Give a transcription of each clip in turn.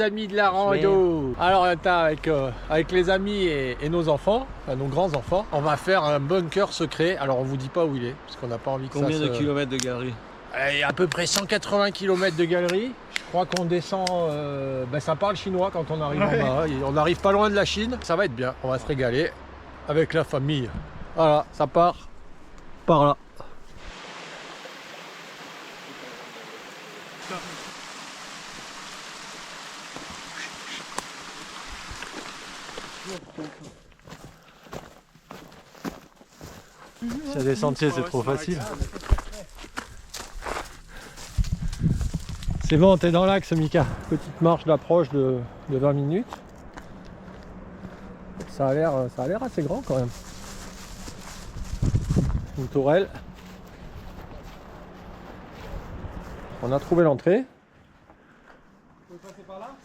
les amis de la rando. Alors avec les amis et nos enfants, enfin, nos grands-enfants, on va faire un bunker secret. Alors on vous dit pas où il est, parce qu'on n'a pas envie que Combien de kilomètres de galerie? Il y a à peu près 180 km de galerie. Je crois qu'on descend, ça parle chinois quand on arrive en bas. On arrive pas loin de la Chine. Ça va être bien, on va se régaler avec la famille. Voilà, ça part par là. S'il y a des sentiers, c'est trop facile. C'est bon, t'es dans l'axe, Mika. Petite marche d'approche de 20 minutes. Ça a l'air assez grand quand même. Une tourelle. On a trouvé l'entrée.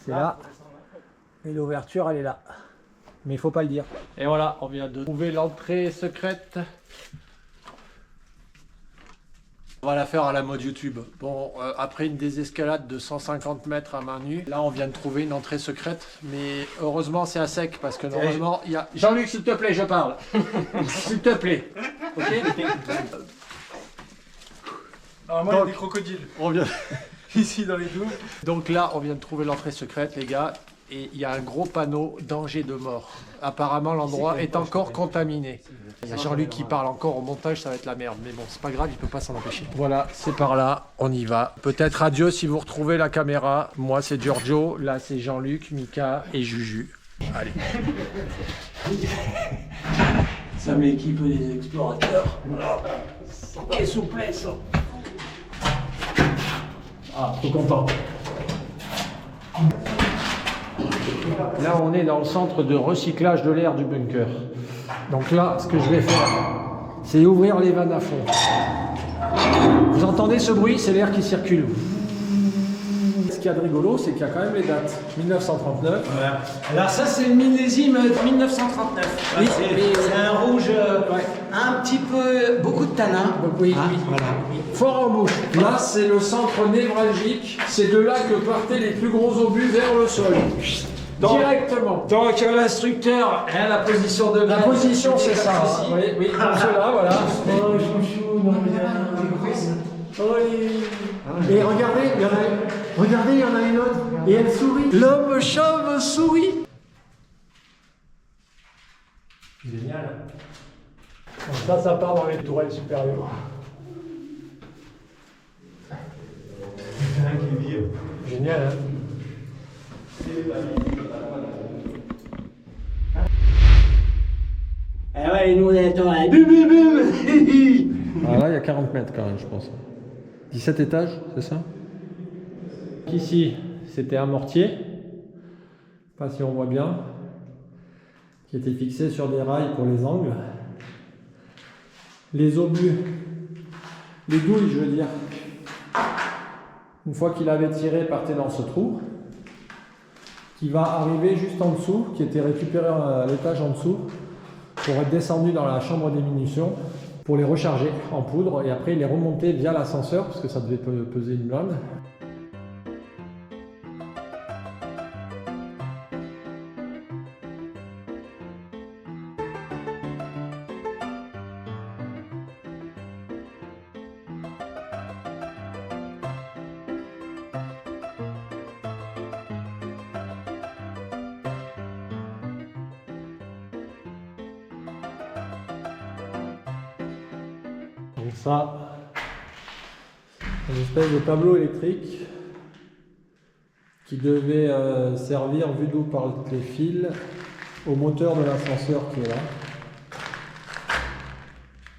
C'est là. Et l'ouverture, elle est là. Mais il faut pas le dire. Et voilà, on vient de trouver l'entrée secrète. On va la faire à la mode YouTube. Bon, après une désescalade de 150 mètres à main nue, là on vient de trouver une entrée secrète, mais heureusement c'est à sec parce que normalement il y a... Jean-Luc, s'il te plaît, je parle. S'il te plaît. Ok. Alors moi il y a des crocodiles. On vient... Ici dans les douves. Donc là on vient de trouver l'entrée secrète, les gars, et il y a un gros panneau danger de mort. Apparemment l'endroit est encore contaminé. Il y a Jean-Luc qui parle encore au montage, ça va être la merde. Mais bon, c'est pas grave, il peut pas s'en empêcher. Voilà, c'est par là, on y va. Peut-être adieu si vous retrouvez la caméra. Moi, c'est Giorgio. Là, c'est Jean-Luc, Mika et Juju. Allez. Ça m'équipe des explorateurs. Quelle souplesse. Ah, trop content. Là, on est dans le centre de recyclage de l'air du bunker. Donc là, ce que je vais faire, c'est ouvrir les vannes à fond. Vous entendez ce bruit? C'est l'air qui circule. Ce qu'il y a de rigolo, c'est qu'il y a quand même les dates. 1939. Voilà. Alors ça, c'est le millésime 1939. Oui, c'est un rouge un petit peu... beaucoup de tanin. Oui, Ah, oui. voilà. Fort en bouche. Là, c'est le centre névralgique. C'est de là que partaient les plus gros obus vers le sol. Directement. Donc l'instructeur a la position de La position, c'est ça. Oui, oui, comme cela, voilà. Oh, chouchou, non, Et regardez, il y en a une autre. Et elle sourit. L'homme chauve sourit. Génial. Donc ça part dans les tourelles supérieures. Génial, hein? Ah ouais, nous on attend là. Ah là, il y a 40 mètres quand même, je pense. 17 étages, c'est ça? Ici, c'était un mortier. Je sais pas si on voit bien. Qui était fixé sur des rails pour les angles. Les obus, les douilles, je veux dire. Une fois qu'il avait tiré, partait dans ce trou. Qui va arriver juste en dessous, qui était récupéré à l'étage en dessous, pour être descendu dans la chambre des munitions, pour les recharger en poudre, et après il est remonté via l'ascenseur, parce que ça devait peser une blinde. Donc ça, une espèce de tableau électrique qui devait servir, vu d'où parlent les fils, au moteur de l'ascenseur qui est là.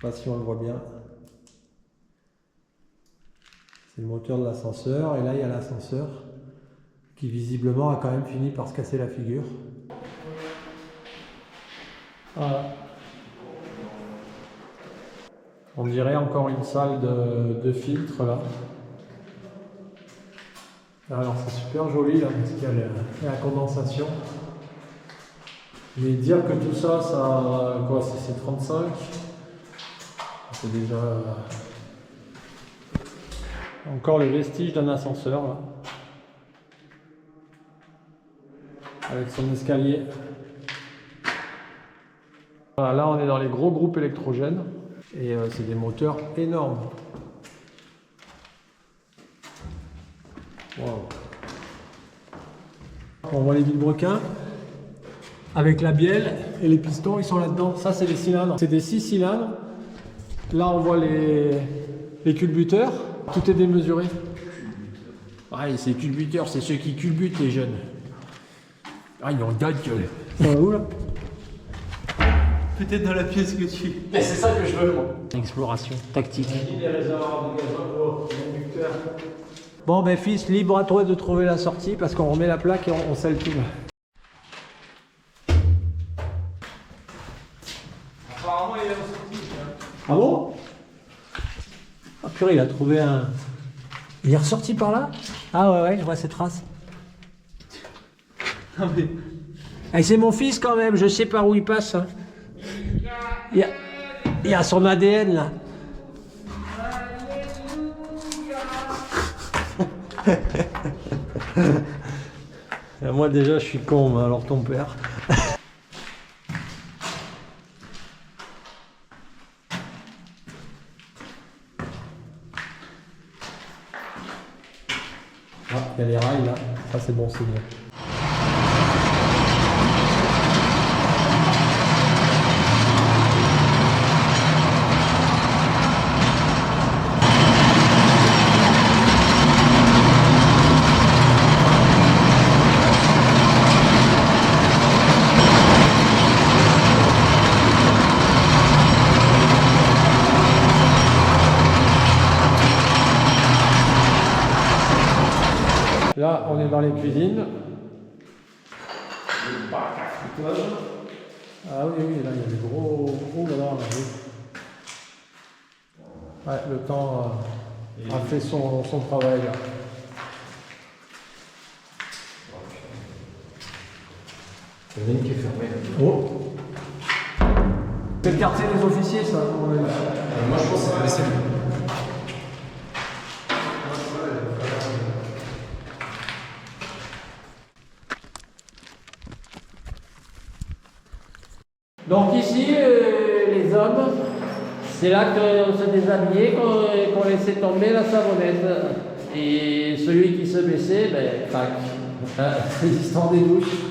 Je ne sais pas si on le voit bien. C'est le moteur de l'ascenseur, et là il y a l'ascenseur qui visiblement a quand même fini par se casser la figure. Voilà. On dirait encore une salle de filtre là. Alors c'est super joli là parce qu'il y a la condensation. Mais dire que tout ça, quoi, c'est 35, c'est déjà encore le vestige d'un ascenseur là. avec son escalier. Voilà, là on est dans les gros groupes électrogènes et c'est des moteurs énormes. Wow. On voit les vilebrequins avec la bielle et les pistons, ils sont là-dedans. Ça c'est les cylindres, c'est des 6 cylindres. Là on voit les culbuteurs, tout est démesuré. Ouais, ces culbuteurs, c'est ceux qui culbutent les jeunes. Ah, ils ont de gueule. Ça va où là? Peut-être dans la pièce que tu... Mais c'est ça que je veux, moi. Exploration tactique. Les réservoirs de gazole, conducteurs. Bon, ben fils, libre à toi de trouver la sortie parce qu'on remet la plaque et on scelle tout. Apparemment, il est ressorti. Ah bon? Ah purée, il a trouvé un... Il est ressorti par là? Ah ouais, je vois ses traces. Non mais... Eh, c'est mon fils quand même, je sais par où il passe. Hein. Il y a son ADN là. Moi déjà je suis con, mais alors ton père. Ah, il y a les rails là, ça c'est bon signe. Là, on est dans les cuisines. Ah oui, oui, là, il y a des gros... Oh là là, oui. Ouais, le temps a fait son travail, là. Il y en a une qui est fermée. Oh. C'est le quartier des officiers, ça. Moi je pense que c'est la vaisselle. Donc ici, les hommes, c'est là qu'on se déshabillait, qu'on laissait tomber la savonnette. Et celui qui se baissait, ben, tac, c'est l'histoire des douches.